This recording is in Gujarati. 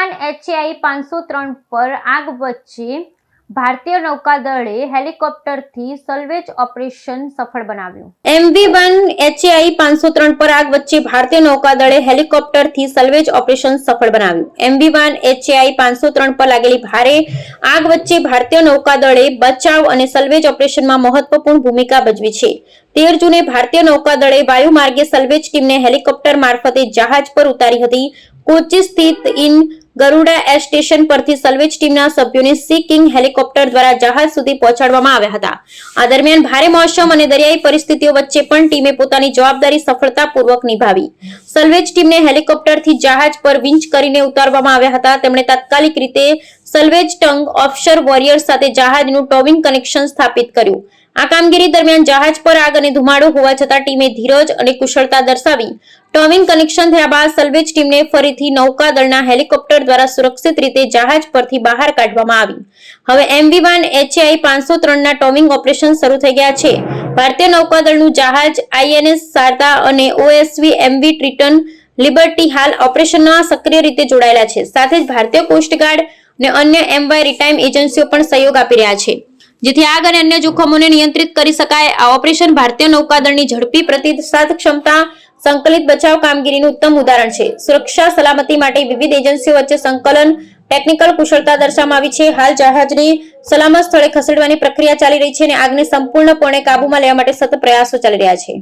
MV-1 HAI 503 પર આગ વચ્ચે ભારતીય નૌકાદળે હેલિકોપ્ટરથી સલ્વેજ ઓપરેશન સફળ બનાવ્યું. MV-1 HAI 503 પર આગ વચ્ચે ભારતીય નૌકાદળે હેલિકોપ્ટરથી સલ્વેજ ઓપરેશન સફળ બનાવ્યું. MV-1 HAI 503 પર લાગેલી ભારે આગ વચ્ચે ભારતીય નૌકાદળે બચાવ અને સલ્વેજ ઓપરેશનમાં મહત્વપૂર્ણ ભૂમિકા ભજવી છે. 13 જૂને ભારતીય નૌકાદળે વાયુમાર્ગે સલ્વેજ ટીમને હેલિકોપ્ટર મારફતે જહાજ પર ઉતારી હતી. કોચી સ્થિત ઇન ગરુડા એર સ્ટેશન પરથી સલ્વેજ ટીમના સભ્યોને સી કિંગ હેલિકોપ્ટર દ્વારા જહાજ સુધી પહોંચાડવામાં આવ્યા હતા. આ દરમિયાન ભારે મોસમ અને દરિયાઈ પરિસ્થિતિઓ વચ્ચે પણ ટીમે પોતાની જવાબદારી સફળતાપૂર્વક નિભાવી. સલ્વેજ ટીમને હેલિકોપ્ટરથી જહાજ પર વિંચ કરીને ઉતારવામાં આવ્યા હતા. તેમણે તાત્કાલિક રીતે સલ્વેજ ટંગ ઓફશોર વોરિયર સાથે જહાજનું ટોવિંગ કનેક્શન સ્થાપિત કર્યું. આ કામગીરી દરમિયાન જહાજ પર આગ અને ધુમાડો હોવા છતાં ટીમે ધીરજ અને કુશળતા દર્શાવી. ટોવિંગ કનેક્શન થયા બાદ સલ્વેજ ટીમને ફરીથી નૌકાદળના હેલિકોપ્ટર દ્વારા સુરક્ષિત રીતે જહાજ પરથી બહાર કાઢવામાં આવી. હવે MV-1 HAI 503 ના ટોવિંગ ઓપરેશન શરૂ થઈ ગયા છે. ભારતીય નૌકાદળનું જહાજ INS શારદા અને OSV MV ટ્રિટન લિબર્ટી હાલ ઓપરેશનમાં સક્રિય રીતે જોડાયેલા છે. સાથે જ ભારતીય કોસ્ટગાર્ડ અને અન્ય મેરીટાઈમ એજન્સીઓ પણ સહયોગ આપી રહ્યા છે, જેથી આગ અને અન્ય જોખમોને નિયંત્રિત કરી શકાય. આ ઓપરેશન ભારતીય નૌકાદળની ઝડપી પ્રતિસાદ ક્ષમતા, સંકલિત બચાવ કામગીરીનું ઉત્તમ ઉદાહરણ છે. સુરક્ષા સલામતી માટે વિવિધ એજન્સીઓ વચ્ચે સંકલન, ટેકનિકલ કુશળતા દર્શાવવામાં આવી છે. હાલ જહાજને સલામત સ્થળે ખસેડવાની પ્રક્રિયા ચાલી રહી છે અને આગને સંપૂર્ણપણે કાબૂમાં લેવા માટે સતત પ્રયાસો ચાલી રહ્યા છે.